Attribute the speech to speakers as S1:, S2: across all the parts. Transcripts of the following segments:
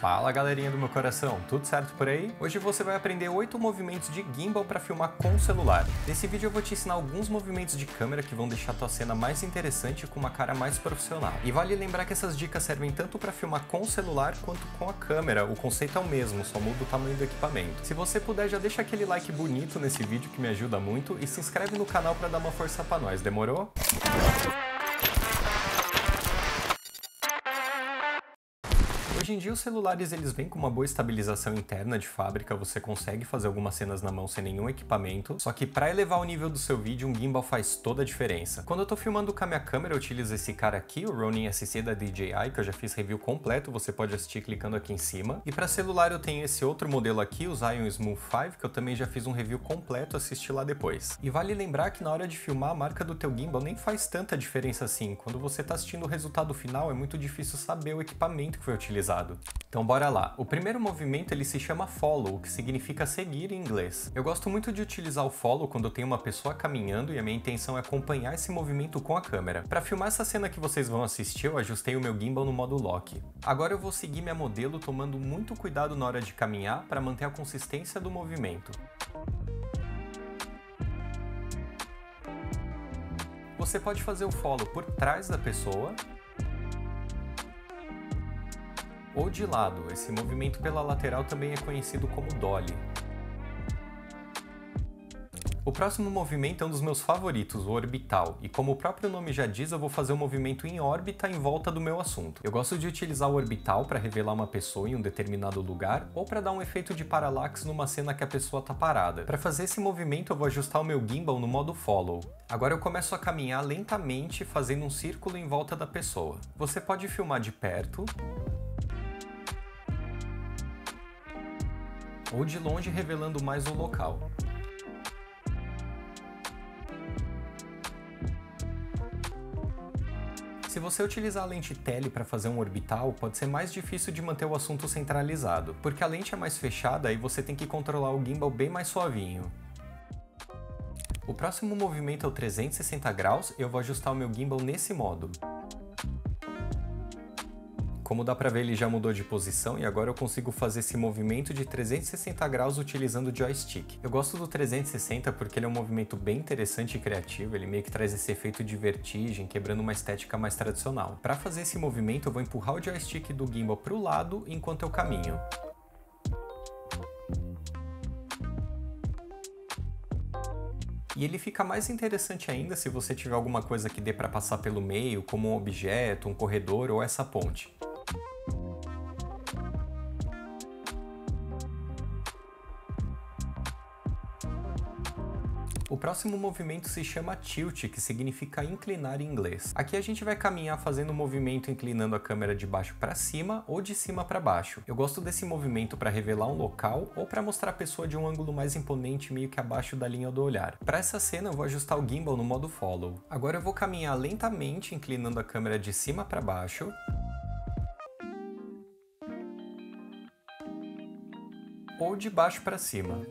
S1: Fala galerinha do meu coração, tudo certo por aí? Hoje você vai aprender 8 movimentos de gimbal para filmar com o celular. Nesse vídeo eu vou te ensinar alguns movimentos de câmera que vão deixar tua cena mais interessante e com uma cara mais profissional. E vale lembrar que essas dicas servem tanto para filmar com o celular quanto com a câmera, o conceito é o mesmo, só muda o tamanho do equipamento. Se você puder, já deixa aquele like bonito nesse vídeo que me ajuda muito e se inscreve no canal para dar uma força para nós, demorou? Hoje em dia os celulares eles vêm com uma boa estabilização interna de fábrica, você consegue fazer algumas cenas na mão sem nenhum equipamento, só que para elevar o nível do seu vídeo, um gimbal faz toda a diferença. Quando eu tô filmando com a minha câmera, eu utilizo esse cara aqui, o Ronin SC da DJI, que eu já fiz review completo, você pode assistir clicando aqui em cima. E para celular eu tenho esse outro modelo aqui, o Zion Smooth 5, que eu também já fiz um review completo, assiste lá depois. E vale lembrar que na hora de filmar, a marca do teu gimbal nem faz tanta diferença assim. Quando você tá assistindo o resultado final, é muito difícil saber o equipamento que foi utilizado. Então bora lá. O primeiro movimento ele se chama follow, que significa seguir em inglês. Eu gosto muito de utilizar o follow quando eu tenho uma pessoa caminhando e a minha intenção é acompanhar esse movimento com a câmera. Para filmar essa cena que vocês vão assistir, eu ajustei o meu gimbal no modo lock. Agora eu vou seguir minha modelo tomando muito cuidado na hora de caminhar para manter a consistência do movimento. Você pode fazer o follow por trás da pessoa ou de lado. Esse movimento pela lateral também é conhecido como dolly. O próximo movimento é um dos meus favoritos, o orbital, e como o próprio nome já diz, eu vou fazer um movimento em órbita em volta do meu assunto. Eu gosto de utilizar o orbital para revelar uma pessoa em um determinado lugar ou para dar um efeito de parallax numa cena que a pessoa está parada. Para fazer esse movimento eu vou ajustar o meu gimbal no modo follow. Agora eu começo a caminhar lentamente fazendo um círculo em volta da pessoa. Você pode filmar de perto ou de longe revelando mais o local. Se você utilizar a lente tele para fazer um orbital, pode ser mais difícil de manter o assunto centralizado, porque a lente é mais fechada e você tem que controlar o gimbal bem mais suavinho. O próximo movimento é o 360 graus, eu vou ajustar o meu gimbal nesse modo. Como dá pra ver, ele já mudou de posição e agora eu consigo fazer esse movimento de 360 graus utilizando o joystick. Eu gosto do 360 porque ele é um movimento bem interessante e criativo, ele meio que traz esse efeito de vertigem, quebrando uma estética mais tradicional. Para fazer esse movimento eu vou empurrar o joystick do gimbal pro lado enquanto eu caminho. E ele fica mais interessante ainda se você tiver alguma coisa que dê para passar pelo meio, como um objeto, um corredor ou essa ponte. O próximo movimento se chama tilt, que significa inclinar em inglês. Aqui a gente vai caminhar fazendo um movimento inclinando a câmera de baixo para cima ou de cima para baixo. Eu gosto desse movimento para revelar um local ou para mostrar a pessoa de um ângulo mais imponente meio que abaixo da linha do olhar. Para essa cena eu vou ajustar o gimbal no modo follow. Agora eu vou caminhar lentamente inclinando a câmera de cima para baixo ou de baixo para cima.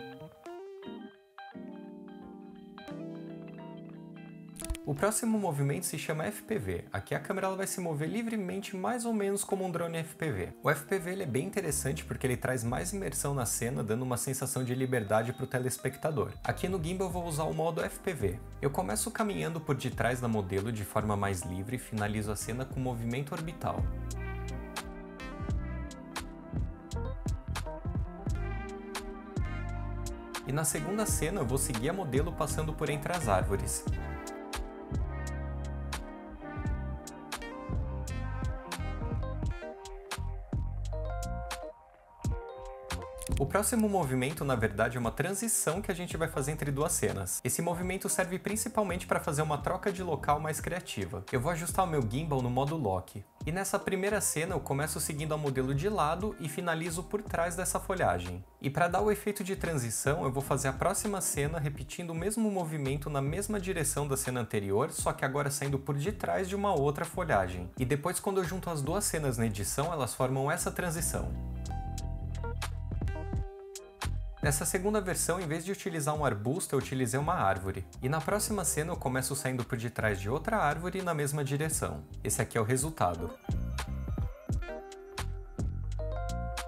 S1: O próximo movimento se chama FPV. Aqui a câmera ela vai se mover livremente, mais ou menos como um drone FPV. O FPV ele é bem interessante porque ele traz mais imersão na cena, dando uma sensação de liberdade para o telespectador. Aqui no gimbal eu vou usar o modo FPV. Eu começo caminhando por detrás da modelo de forma mais livre e finalizo a cena com movimento orbital. E na segunda cena eu vou seguir a modelo passando por entre as árvores. O próximo movimento, na verdade, é uma transição que a gente vai fazer entre duas cenas. Esse movimento serve principalmente para fazer uma troca de local mais criativa. Eu vou ajustar o meu gimbal no modo lock. E nessa primeira cena eu começo seguindo a modelo de lado e finalizo por trás dessa folhagem. E para dar o efeito de transição, eu vou fazer a próxima cena repetindo o mesmo movimento na mesma direção da cena anterior, só que agora saindo por detrás de uma outra folhagem. E depois, quando eu junto as duas cenas na edição, elas formam essa transição. Nessa segunda versão, em vez de utilizar um arbusto, eu utilizei uma árvore. E na próxima cena eu começo saindo por detrás de outra árvore na mesma direção. Esse aqui é o resultado.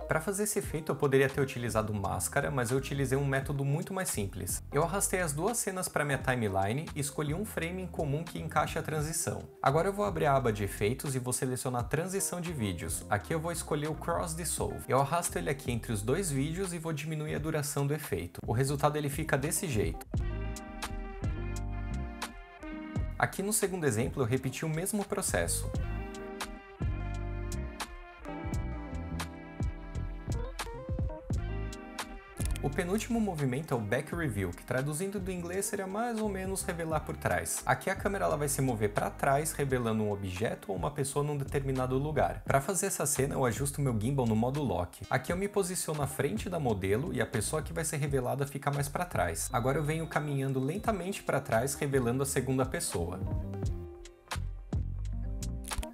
S1: Para fazer esse efeito eu poderia ter utilizado máscara, mas eu utilizei um método muito mais simples. Eu arrastei as duas cenas para minha timeline e escolhi um frame em comum que encaixe a transição. Agora eu vou abrir a aba de efeitos e vou selecionar transição de vídeos. Aqui eu vou escolher o Cross Dissolve. Eu arrasto ele aqui entre os dois vídeos e vou diminuir a duração do efeito. O resultado ele fica desse jeito. Aqui no segundo exemplo eu repeti o mesmo processo. O penúltimo movimento é o Back Reveal, que traduzindo do inglês seria mais ou menos revelar por trás. Aqui a câmera ela vai se mover para trás, revelando um objeto ou uma pessoa num determinado lugar. Para fazer essa cena eu ajusto meu gimbal no modo Lock. Aqui eu me posiciono à frente da modelo e a pessoa que vai ser revelada fica mais para trás. Agora eu venho caminhando lentamente para trás, revelando a segunda pessoa.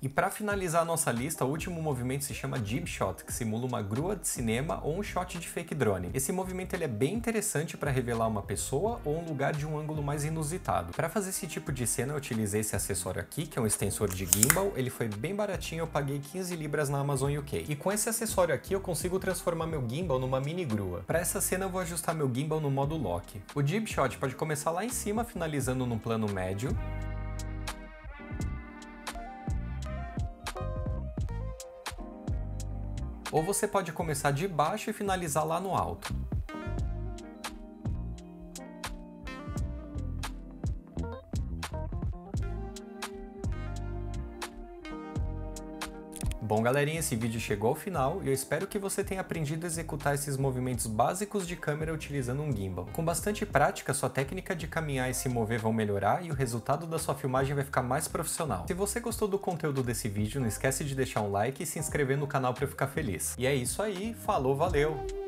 S1: E para finalizar a nossa lista, o último movimento se chama Jib Shot, que simula uma grua de cinema ou um shot de fake drone. Esse movimento ele é bem interessante para revelar uma pessoa ou um lugar de um ângulo mais inusitado. Para fazer esse tipo de cena eu utilizei esse acessório aqui, que é um extensor de gimbal. Ele foi bem baratinho, eu paguei 15 libras na Amazon UK. E com esse acessório aqui eu consigo transformar meu gimbal numa mini grua. Para essa cena eu vou ajustar meu gimbal no modo Lock. O Jib Shot pode começar lá em cima, finalizando num plano médio. Ou você pode começar de baixo e finalizar lá no alto. Bom, galerinha, esse vídeo chegou ao final e eu espero que você tenha aprendido a executar esses movimentos básicos de câmera utilizando um gimbal. Com bastante prática, sua técnica de caminhar e se mover vão melhorar e o resultado da sua filmagem vai ficar mais profissional. Se você gostou do conteúdo desse vídeo, não esquece de deixar um like e se inscrever no canal para eu ficar feliz. E é isso aí, falou, valeu!